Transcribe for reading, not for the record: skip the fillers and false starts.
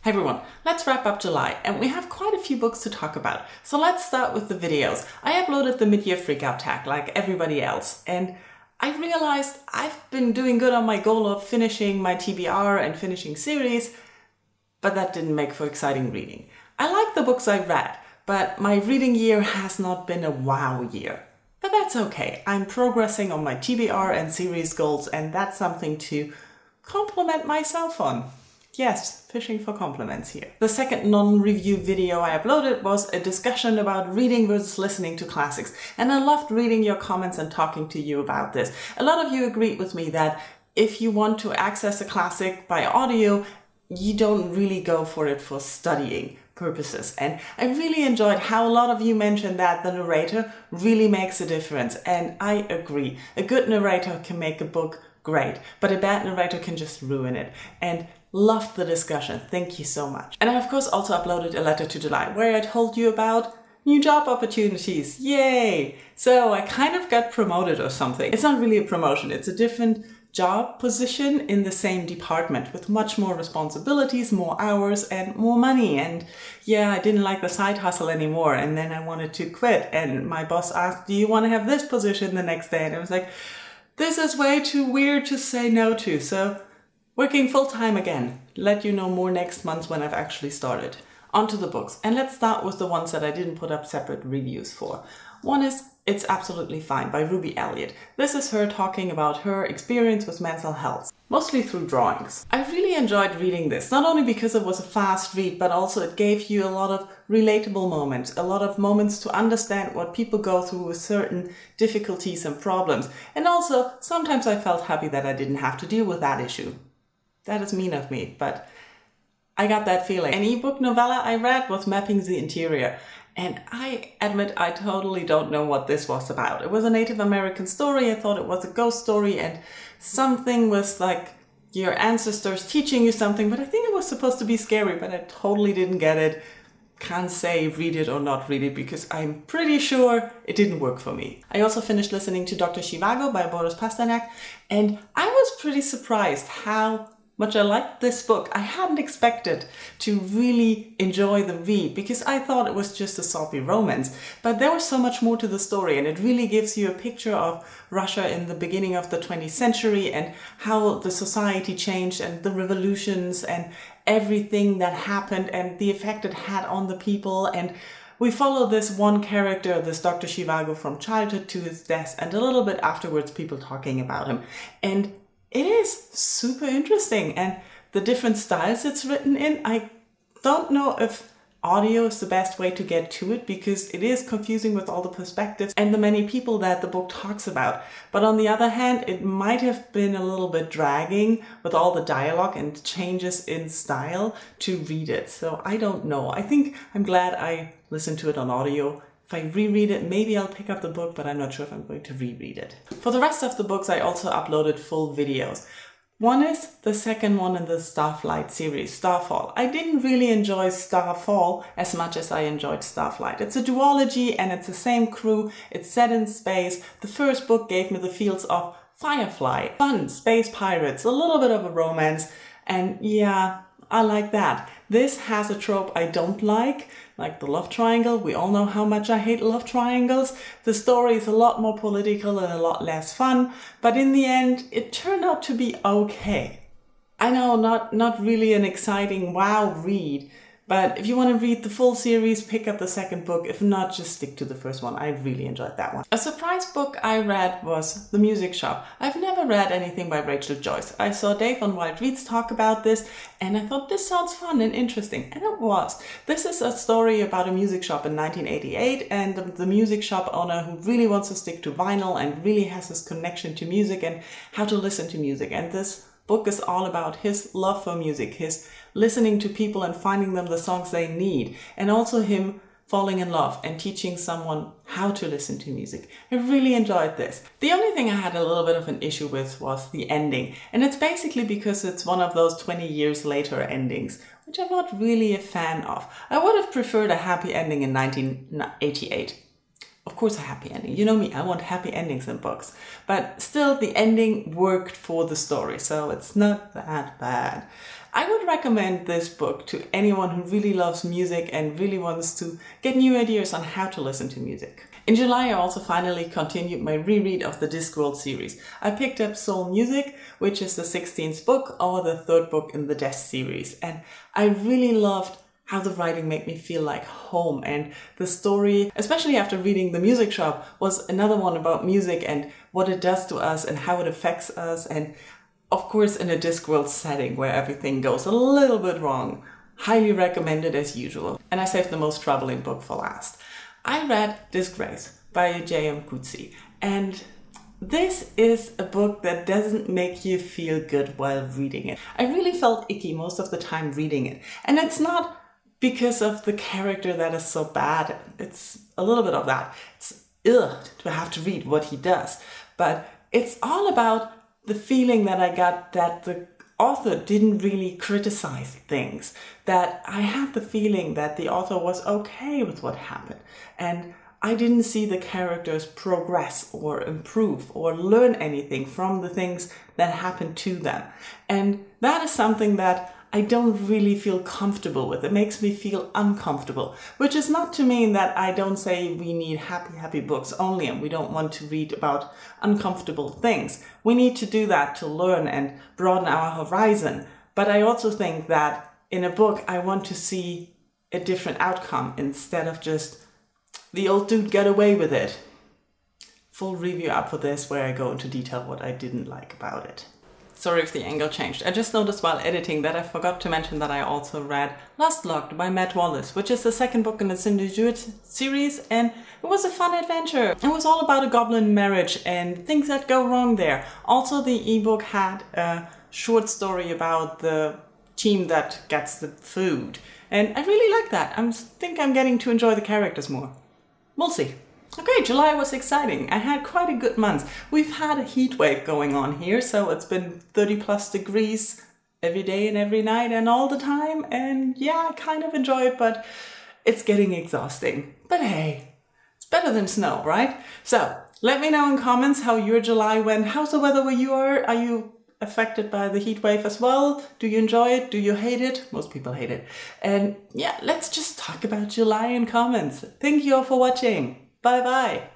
Hey everyone, let's wrap up July, and we have quite a few books to talk about. So let's start with the videos. I uploaded the mid-year freakout tag like everybody else, and I realized I've been doing good on my goal of finishing my TBR and finishing series, but that didn't make for exciting reading. I like the books I read, but my reading year has not been a wow year. But that's okay. I'm progressing on my TBR and series goals, and that's something to compliment myself on. Yes, fishing for compliments here. The second non-review video I uploaded was a discussion about reading versus listening to classics, and I loved reading your comments and talking to you about this. A lot of you agreed with me that if you want to access a classic by audio, you don't really go for it for studying purposes. And I really enjoyed how a lot of you mentioned that the narrator really makes a difference, and I agree. A good narrator can make a book great, but a bad narrator can just ruin it. And loved the discussion. Thank you so much. And I of course also uploaded a letter to July where I told you about new job opportunities. Yay! So I kind of got promoted or something. It's not really a promotion, it's a different job position in the same department with much more responsibilities, more hours and more money. And yeah, I didn't like the side hustle anymore, and then I wanted to quit, and my boss asked, do you want to have this position the next day? And I was like, this is way too weird to say no to. So working full-time again. Let you know more next month when I've actually started. On to the books, and let's start with the ones that I didn't put up separate reviews for. One is It's Absolutely Fine by Ruby Elliott. This is her talking about her experience with mental health, mostly through drawings. I really enjoyed reading this, not only because it was a fast read, but also it gave you a lot of relatable moments, a lot of moments to understand what people go through with certain difficulties and problems. And also, sometimes I felt happy that I didn't have to deal with that issue. That is mean of me, but I got that feeling. An ebook novella I read was Mapping the Interior, and I admit I totally don't know what this was about. It was a Native American story. I thought it was a ghost story, and something was like your ancestors teaching you something, but I think it was supposed to be scary, but I totally didn't get it. Can't say read it or not read it because I'm pretty sure it didn't work for me. I also finished listening to Dr. Zhivago by Boris Pasternak, and I was pretty surprised how much I liked this book. I hadn't expected to really enjoy the read because I thought it was just a soppy romance, but there was so much more to the story, and it really gives you a picture of Russia in the beginning of the 20th century and how the society changed and the revolutions and everything that happened and the effect it had on the people. And we follow this one character, this Dr. Zhivago, from childhood to his death, and a little bit afterwards people talking about him. And it is super interesting, and the different styles it's written in, I don't know if audio is the best way to get to it because it is confusing with all the perspectives and the many people that the book talks about. But on the other hand, it might have been a little bit dragging with all the dialogue and changes in style to read it. So I don't know. I think I'm glad I listened to it on audio. If I reread it, maybe I'll pick up the book, but I'm not sure if I'm going to reread it. For the rest of the books, I also uploaded full videos. One is the second one in the Starflight series, Starfall. I didn't really enjoy Starfall as much as I enjoyed Starflight. It's a duology and it's the same crew. It's set in space. The first book gave me the feels of Firefly, fun, space pirates, a little bit of a romance, and yeah, I like that. This has a trope I don't like the love triangle. We all know how much I hate love triangles. The story is a lot more political and a lot less fun, but in the end, it turned out to be okay. I know, not really an exciting wow read, but if you want to read the full series, pick up the second book. If not, just stick to the first one. I really enjoyed that one. A surprise book I read was The Music Shop. I've never read anything by Rachel Joyce. I saw Dave on Wild Reads talk about this, and I thought this sounds fun and interesting, and it was. This is a story about a music shop in 1988, and the music shop owner who really wants to stick to vinyl and really has this connection to music and how to listen to music. And this book is all about his love for music, his listening to people and finding them the songs they need, and also him falling in love and teaching someone how to listen to music. I really enjoyed this. The only thing I had a little bit of an issue with was the ending, and it's basically because it's one of those 20 years later endings, which I'm not really a fan of. I would have preferred a happy ending in 1988. Of course a happy ending. You know me, I want happy endings in books. But still, the ending worked for the story, so it's not that bad. I would recommend this book to anyone who really loves music and really wants to get new ideas on how to listen to music. In July, I also finally continued my reread of the Discworld series. I picked up Soul Music, which is the 16th book or the 3rd book in the Death series. And I really loved how the writing made me feel like home, and the story, especially after reading The Music Shop, was another one about music and what it does to us and how it affects us, and of course in a Discworld setting where everything goes a little bit wrong. Highly recommended as usual. And I saved the most troubling book for last. I read Disgrace by J.M. Coetzee, and this is a book that doesn't make you feel good while reading it. I really felt icky most of the time reading it, and it's not because of the character that is so bad. It's a little bit of that. It's ugh to have to read what he does. But it's all about the feeling that I got that the author didn't really criticize things. That I had the feeling that the author was okay with what happened. And I didn't see the characters progress or improve or learn anything from the things that happened to them. And that is something that I don't really feel comfortable with. It makes me feel uncomfortable, which is not to mean that I don't say we need happy books only and we don't want to read about uncomfortable things. We need to do that to learn and broaden our horizon. But I also think that in a book, I want to see a different outcome instead of just the old dude got away with it. Full review up for this where I go into detail what I didn't like about it. Sorry if the angle changed. I just noticed while editing that I forgot to mention that I also read Lost Locked by Matt Wallace, which is the 2nd book in the Cindy Jewett series, and it was a fun adventure. It was all about a goblin marriage and things that go wrong there. Also, the ebook had a short story about the team that gets the food, and I really like that. I think I'm getting to enjoy the characters more. We'll see. Okay, July was exciting. I had quite a good month. We've had a heat wave going on here, so it's been 30+ degrees every day and every night and all the time. And yeah, I kind of enjoy it, but it's getting exhausting. But hey, it's better than snow, right? So let me know in comments how your July went. How's the weather where you are? Are you affected by the heat wave as well? Do you enjoy it? Do you hate it? Most people hate it. And yeah, let's just talk about July in comments. Thank you all for watching. Bye bye.